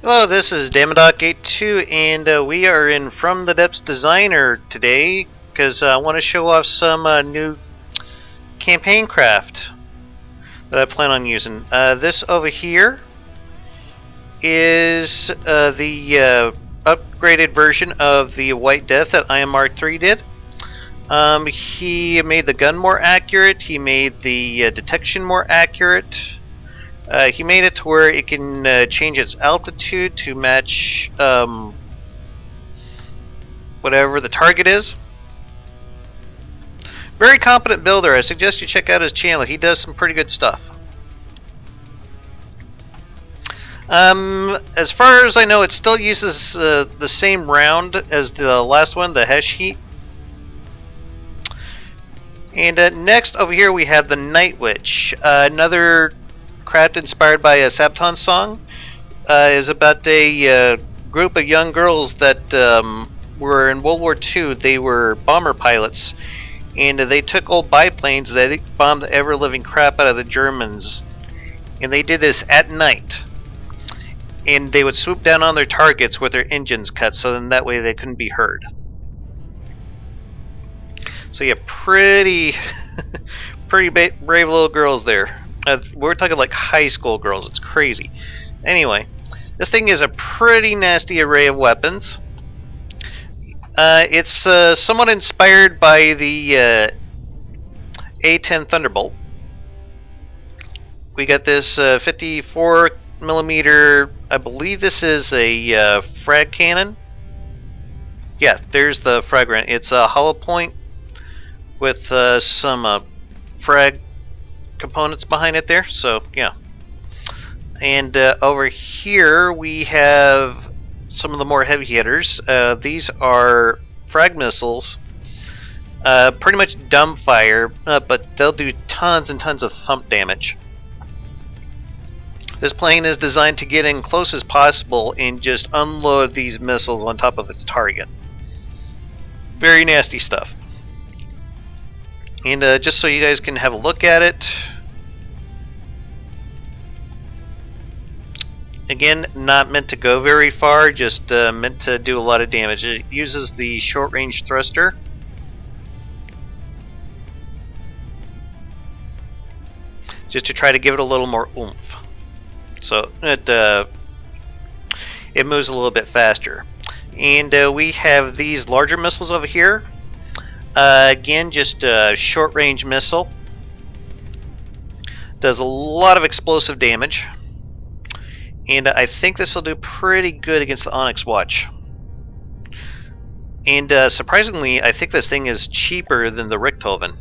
Hello, this is Dama.82, and we are in From the Depths Designer today because I want to show off some new campaign craft that I plan on using. This over here is the upgraded version of the White Death that IMR3 did. He made the gun more accurate, he made the detection more accurate. He made it to where it can change its altitude to match whatever the target is. Very competent builder. I suggest you check out his channel. He does some pretty good stuff. As far as I know, it still uses the same round as the last one, the Hesh Heat. And next over here we have the Night Witch, another craft inspired by a Sabaton song. Is about a group of young girls that were in World War II. They were bomber pilots, and they took old biplanes. They bombed the ever-living crap out of the Germans, and they did this at night. And they would swoop down on their targets with their engines cut, so then that way they couldn't be heard. So yeah, pretty brave little girls there. We're talking like high school girls. It's crazy. Anyway, this thing is a pretty nasty array of weapons. It's somewhat inspired by the A10 Thunderbolt. We got this 54 millimeter. I believe this is a frag cannon. Yeah, there's the frag cannon. It's a hollow point with some frag components behind it there, so yeah. And over here we have some of the more heavy hitters. These are frag missiles, pretty much dumbfire, but they'll do tons and tons of thump damage. This plane is designed to get in close as possible and just unload these missiles on top of its target. Very nasty stuff. And just so you guys can have a look at it. Again, not meant to go very far, just meant to do a lot of damage. It uses the short-range thruster. Just to try to give it a little more oomph. So it moves a little bit faster. And we have these larger missiles over here. Again, just a short-range missile. Does a lot of explosive damage. And I think this will do pretty good against the Onyx Watch. And surprisingly, I think this thing is cheaper than the Richthofen.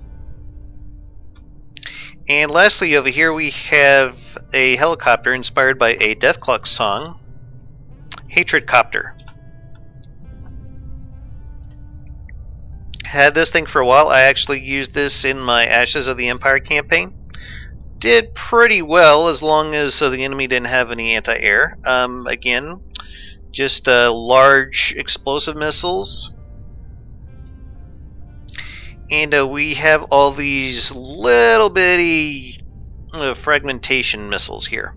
And lastly, over here we have a helicopter inspired by a Death Clock song, Hatred Copter. Had this thing for a while. I actually used this in my Ashes of the Empire campaign. Did pretty well as long as the enemy didn't have any anti-air. Again, just large explosive missiles. And we have all these little bitty fragmentation missiles here.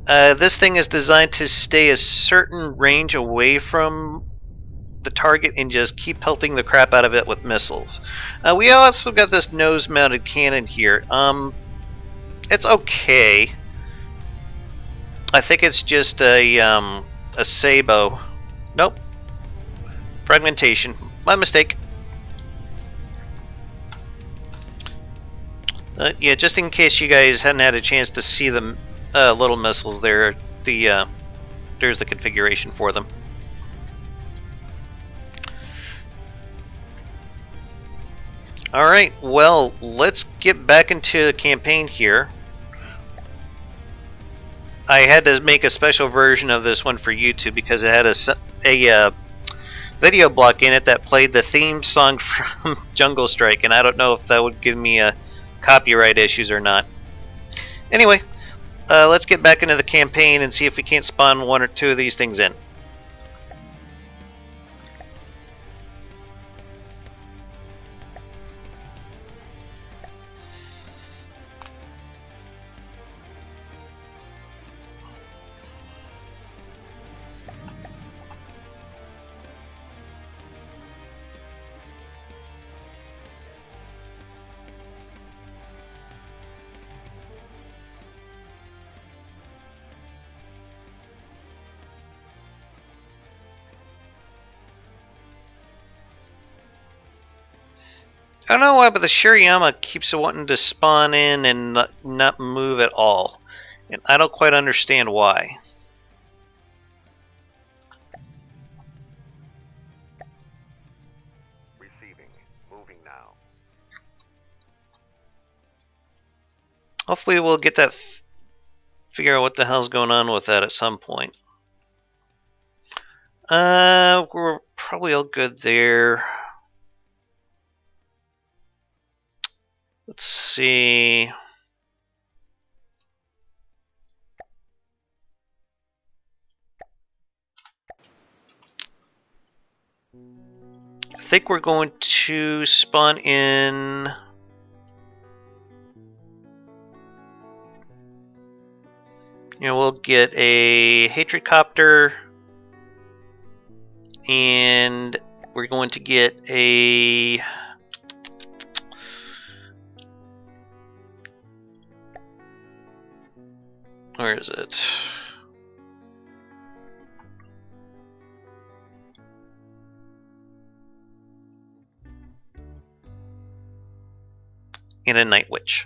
This thing is designed to stay a certain range away from the target and just keep pelting the crap out of it with missiles. We also got this nose-mounted cannon here. It's okay. I think it's just a sabot. Nope. Fragmentation. My mistake. Yeah, just in case you guys hadn't had a chance to see the little missiles there, there's the configuration for them. Alright, well, let's get back into the campaign here. I had to make a special version of this one for YouTube because it had a video block in it that played the theme song from Jungle Strike, and I don't know if that would give me copyright issues or not. Anyway, let's get back into the campaign and see if we can't spawn one or two of these things in. I don't know why, but the Shiriyama keeps wanting to spawn in and not move at all. And I don't quite understand why. Receiving. Moving now. Hopefully we'll get that, figure out what the hell's going on with that at some point. We're probably all good there. Let's see. I think we're going to spawn in. You know, we'll get a hatred copter, and we're going to get a. Where is it? And a Night Witch.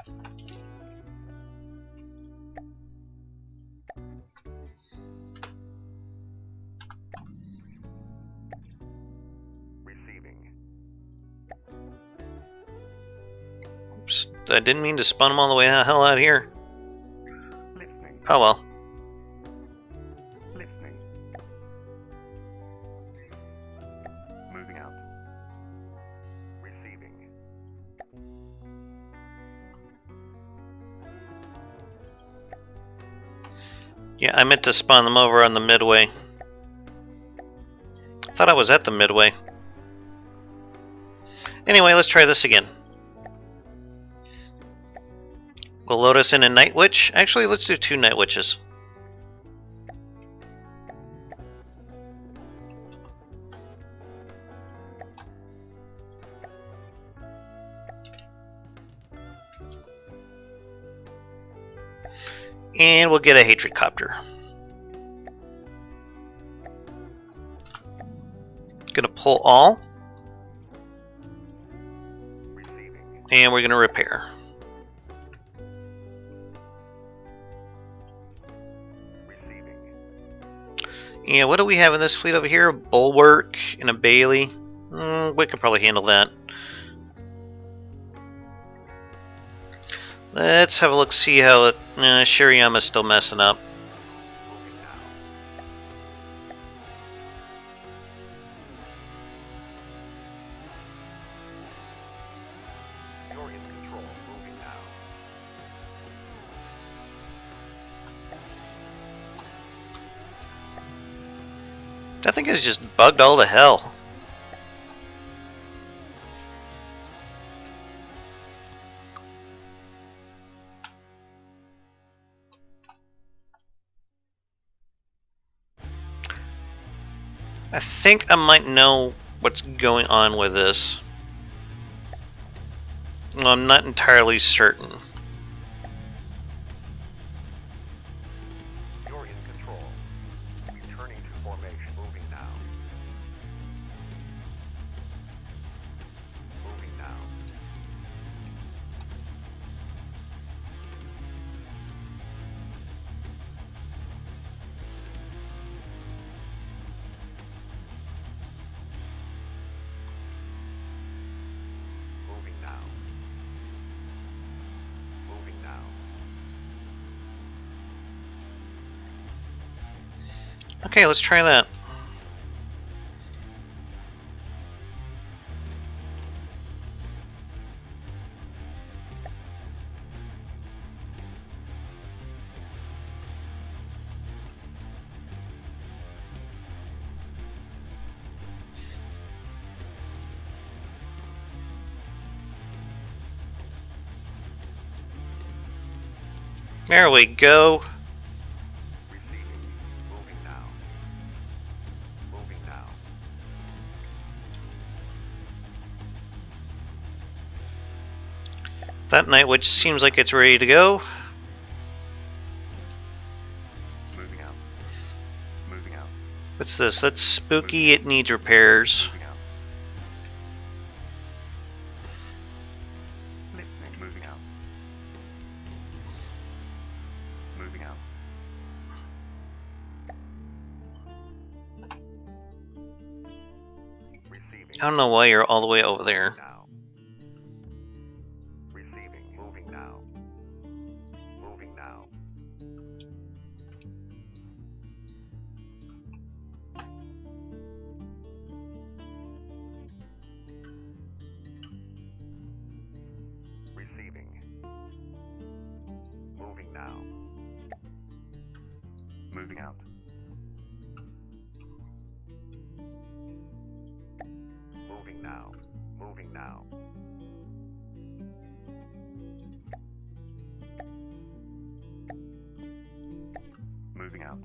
Receiving. Oops, I didn't mean to spawn them all the way the hell out here. Listening. Oh well. Listening. Moving out. Receiving. Yeah, I meant to spawn them over on the midway. I thought I was at the midway. Anyway, let's try this again. We'll load us in a Night Witch. Actually, let's do 2 Night Witches. And we'll get a hatred copter. Gonna pull all. Receiving. And we're gonna repair. Receiving. Yeah, what do we have in this fleet over here? A Bulwark and a Bailey. We could probably handle that. Let's have a look, see how it. Shiriyama's still messing up. Moving now. You're in control. Moving now. That thing is just bugged all to hell. I think I might know what's going on with this. Well, I'm not entirely certain. You're in control. Returning to formation. Moving now. Moving now. Moving now. Moving now. Okay, let's try that. There we go. Receiving. Moving now. Moving now. That Night Witch seems like it's ready to go. Moving out. Moving out. What's this? That's spooky. It needs repairs. Moving out. I don't know why you're all the way over there. Now. Receiving. Moving now. Moving now. Receiving. Moving now. Moving out. Moving now. Moving now. Moving out.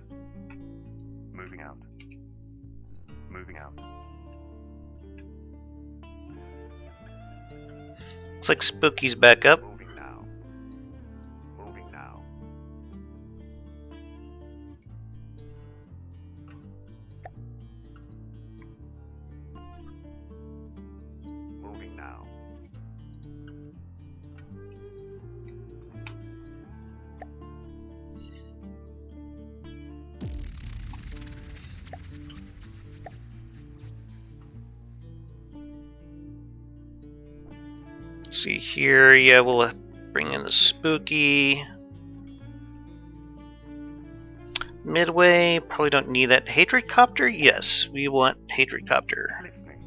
Moving out. Moving out. Looks like Spooky's back up. Moving now. Moving now. Moving now. Let's see here. Yeah, we'll bring in the Spooky. Midway, probably don't need that. Hatred Copter? Yes, we want Hatred Copter. Listening.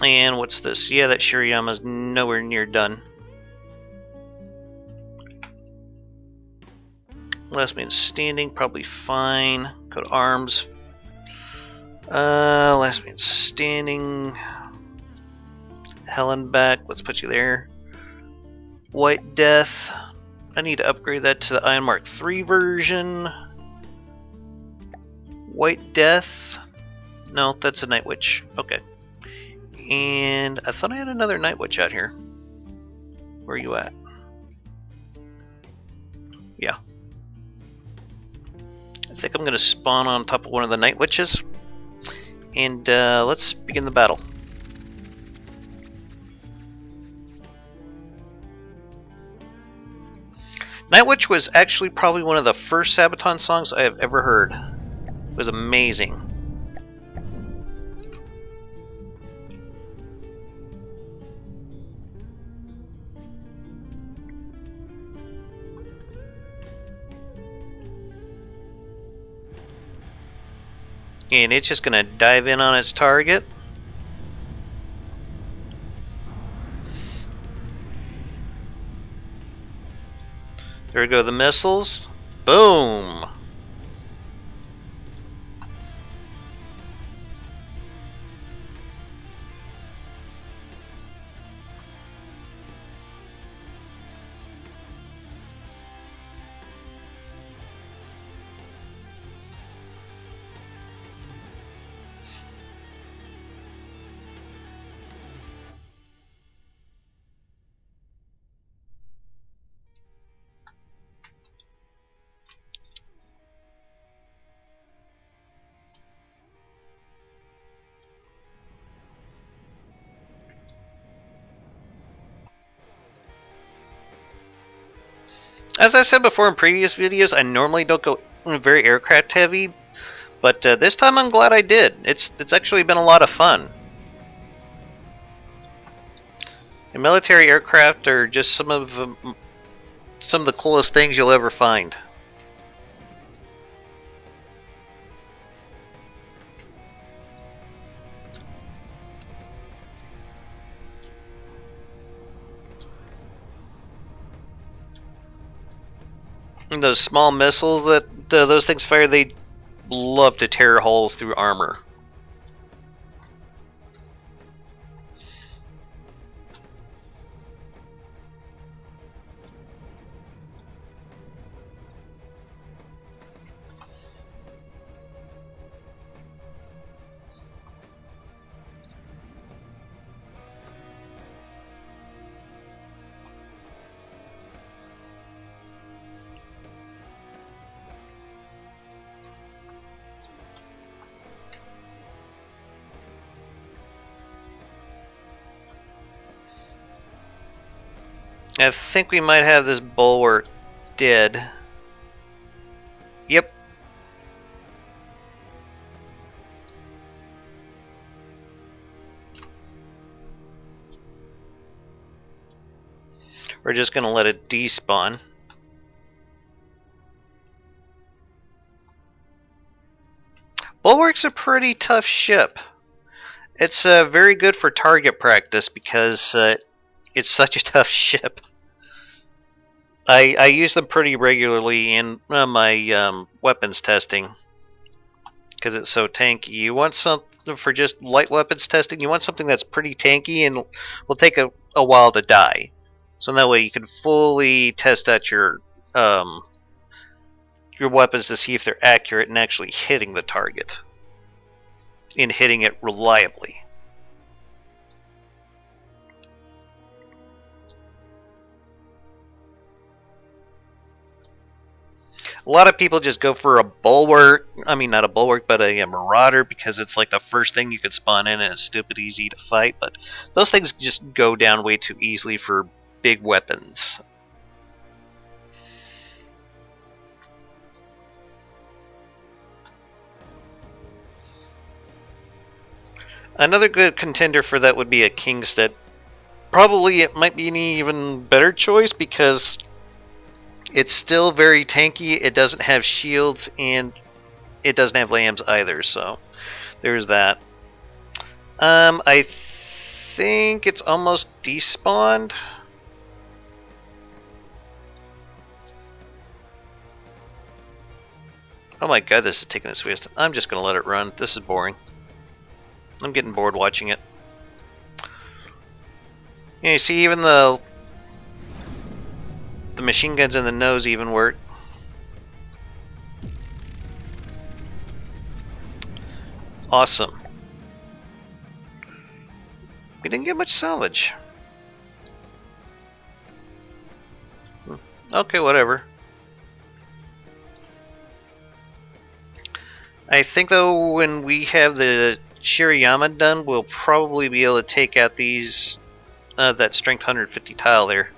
And what's this? Yeah, that Shiriyama's nowhere near done. Last man standing, probably fine. Go to arms. Last man standing. Helen back. Let's put you there. White Death. I need to upgrade that to the Iron Mark III version. White Death. No, that's a Night Witch. Okay. And I thought I had another Night Witch out here. Where are you at? Yeah. I think I'm going to spawn on top of one of the Night Witches. And let's begin the battle. Night Witch was actually probably one of the first Sabaton songs I have ever heard. It was amazing. And it's just going to dive in on its target. There we go, the missiles. Boom! As I said before in previous videos, I normally don't go very aircraft heavy, but this time I'm glad I did. It's actually been a lot of fun. And military aircraft are just some of the coolest things you'll ever find. And those small missiles that those things fire, they love to tear holes through armor. I think we might have this bulwark did. Yep. We're just going to let it despawn. Bulwark's a pretty tough ship. It's very good for target practice because it's such a tough ship. I use them pretty regularly in my weapons testing because it's so tanky. You want something for just light weapons testing, you want something that's pretty tanky and will take a while to die. So that way you can fully test out your weapons to see if they're accurate and actually hitting the target. And hitting it reliably. A lot of people just go for a bulwark. I mean, not a bulwark, but a marauder because it's like the first thing you could spawn in and it's stupid easy to fight. But those things just go down way too easily for big weapons. Another good contender for that would be a Kingstead. Probably it might be an even better choice because it's still very tanky, it doesn't have shields, and it doesn't have lambs either, so there's that. I think it's almost despawned. Oh my god, this is taking its sweetest. I'm just going to let it run. This is boring. I'm getting bored watching it. Yeah, you see, even the machine guns in the nose even work. Awesome. We didn't get much salvage. Okay, whatever. I think though when we have the Shirayama done, we'll probably be able to take out these that strength 150 tile there.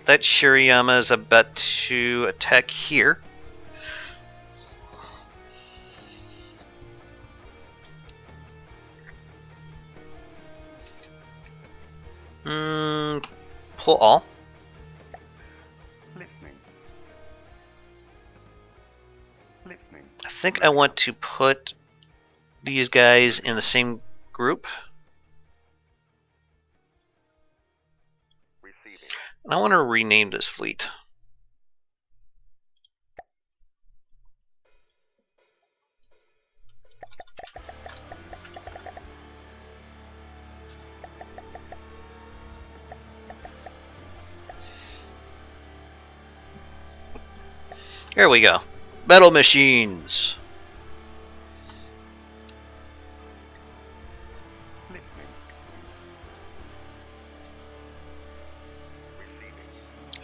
That Shirayama is about to attack here. Pull all. I think I want to put these guys in the same group. I want to rename this fleet. Here we go. Metal machines.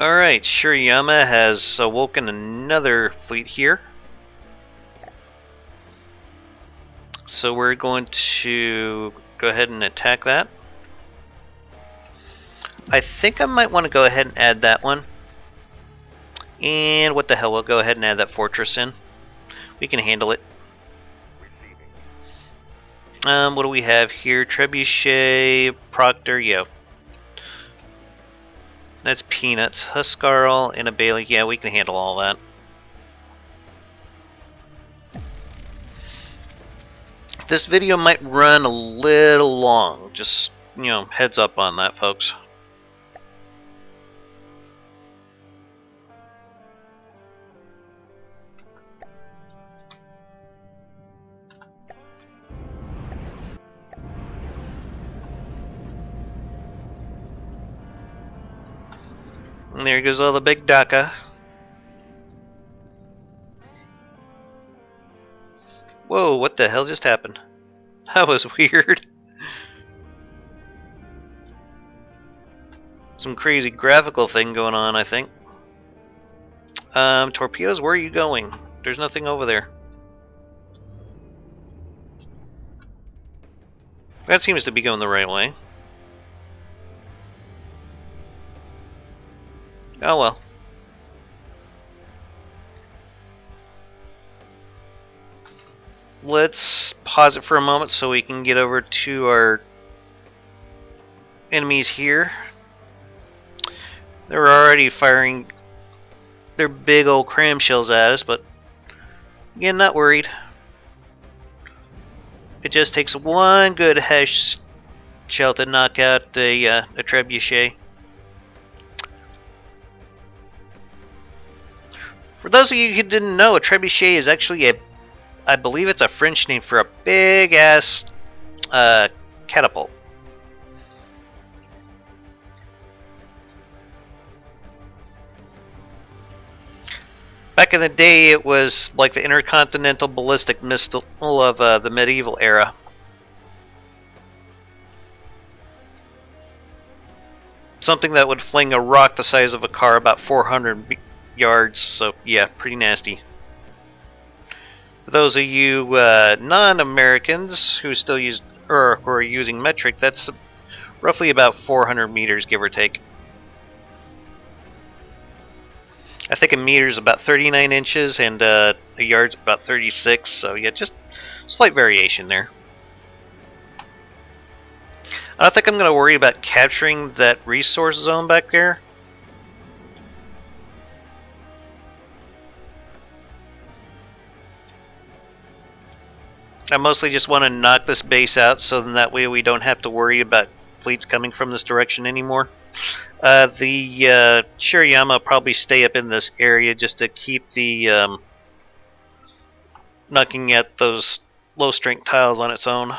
Alright, Shirayama has awoken another fleet here. So we're going to go ahead and attack that. I think I might want to go ahead and add that one. And what the hell, we'll go ahead and add that fortress in. We can handle it. What do we have here? Trebuchet, Proctor, yeah. That's peanuts. Huskarl and a Bailey, yeah, we can handle all that. This video might run a little long. Just, heads up on that, folks. And there goes all the big Daka. Whoa, what the hell just happened? That was weird. Some crazy graphical thing going on, I think. Torpedoes, where are you going? There's nothing over there. That seems to be going the right way. Oh well. Let's pause it for a moment so we can get over to our enemies here. They're already firing their big old cram shells at us, but again, not worried. It just takes one good hesh shell to knock out a trebuchet. For those of you who didn't know, a trebuchet is actually I believe it's a French name for a big ass catapult. Back in the day, it was like the intercontinental ballistic missile of the medieval era. Something that would fling a rock the size of a car about 400 yards, so yeah, pretty nasty. For those of you non-Americans who still use or who are using metric, that's roughly about 400 meters, give or take. I think a meter is about 39 inches and a yard's about 36, so yeah, just slight variation there. I don't think I'm going to worry about capturing that resource zone back there. I mostly just want to knock this base out so then that way we don't have to worry about fleets coming from this direction anymore. The Shirayama will probably stay up in this area just to keep the knocking at those low strength tiles on its own.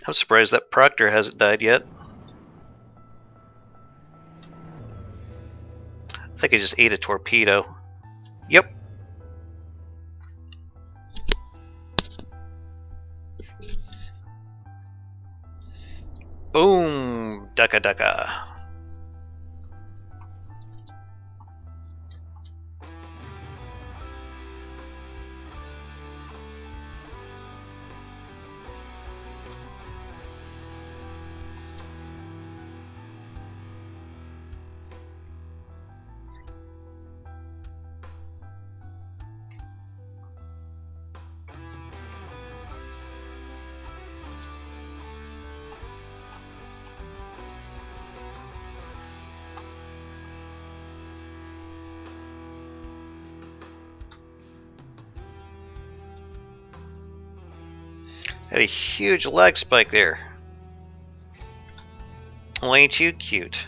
I'm surprised that Proctor hasn't died yet. I think I just ate a torpedo. Yep. Boom! Ducka ducka. Had a huge lag spike there. Well, ain't you cute?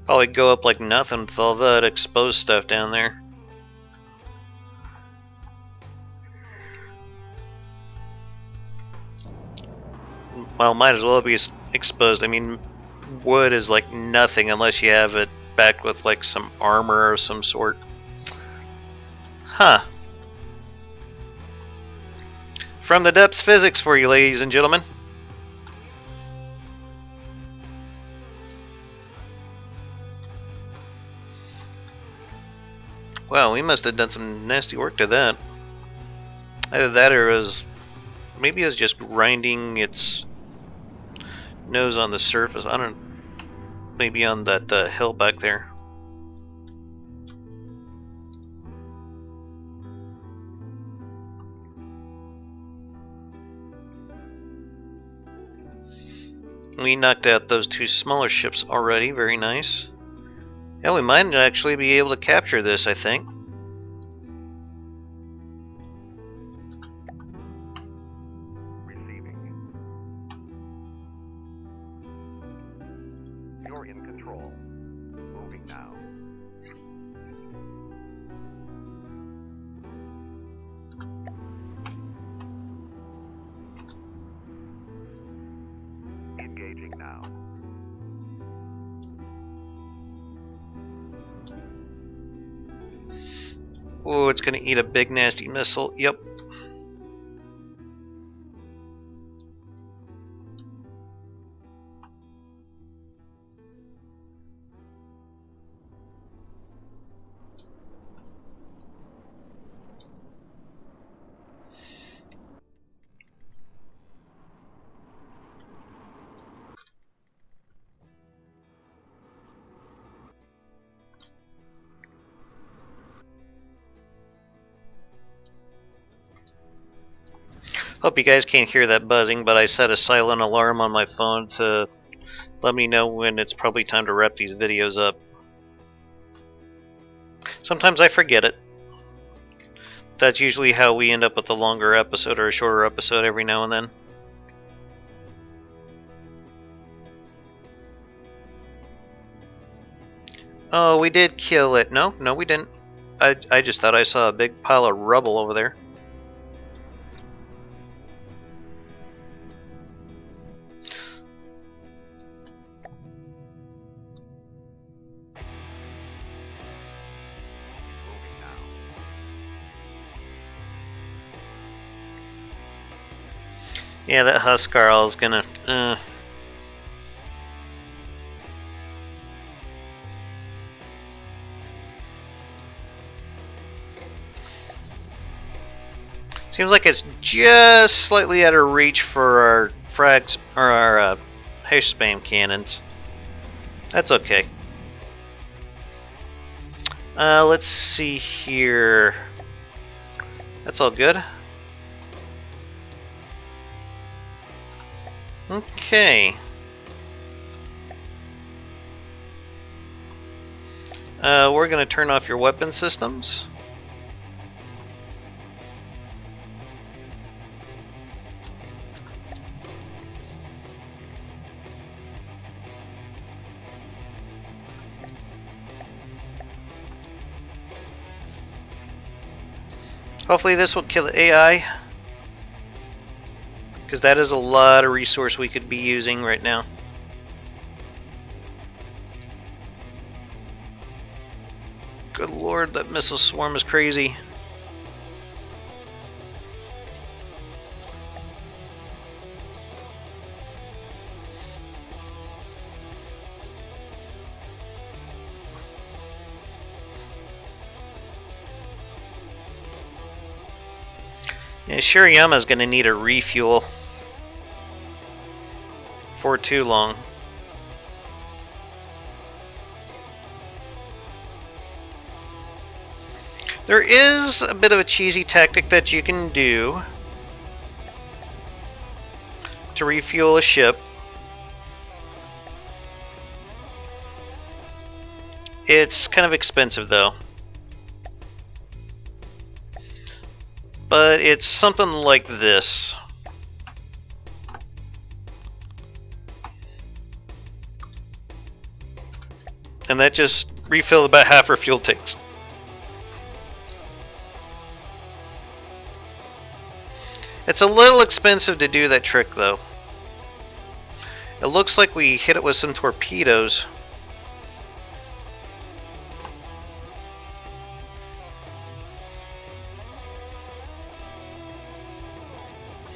Probably go up like nothing with all that exposed stuff down there. Well, might as well be exposed. I mean, wood is like nothing unless you have it backed with like some armor of some sort. Huh. From the depths physics for you, ladies and gentlemen. Wow, we must have done some nasty work to that. Either that or maybe it was just grinding its nose on the surface. I don't. Maybe on that hill back there. We knocked out those two smaller ships already. Very nice. Yeah, we might actually be able to capture this, I think. Receiving. You're in control. Moving now. Engaging now. Oh, it's going to eat a big nasty missile. Yep. Hope you guys can't hear that buzzing, but I set a silent alarm on my phone to let me know when it's probably time to wrap these videos up. Sometimes I forget it. That's usually how we end up with a longer episode or a shorter episode every now and then. Oh, we did kill it. No, we didn't. I just thought I saw a big pile of rubble over there. Yeah, that Huskarl is gonna... Seems like it's just slightly out of reach for our frags or our hash spam cannons. That's okay. Let's see here. That's all good. Okay. We're going to turn off your weapon systems. Hopefully this will kill the AI, because that is a lot of resource we could be using right now. Good lord, that missile swarm is crazy. Yeah, Shirayama's going to need a refuel for too long. There is a bit of a cheesy tactic that you can do to refuel a ship. It's kind of expensive though. But it's something like this. And that just refilled about half her fuel tanks. It's a little expensive to do that trick though. It looks like we hit it with some torpedoes.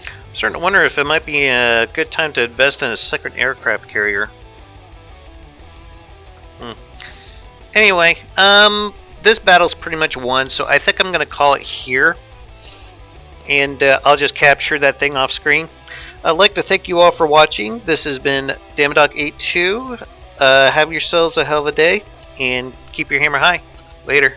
I'm starting to wonder if it might be a good time to invest in a second aircraft carrier. Anyway, this battle's pretty much won, so I think I'm going to call it here. And I'll just capture that thing off screen. I'd like to thank you all for watching. This has been Damadog82. Have yourselves a hell of a day, and keep your hammer high. Later.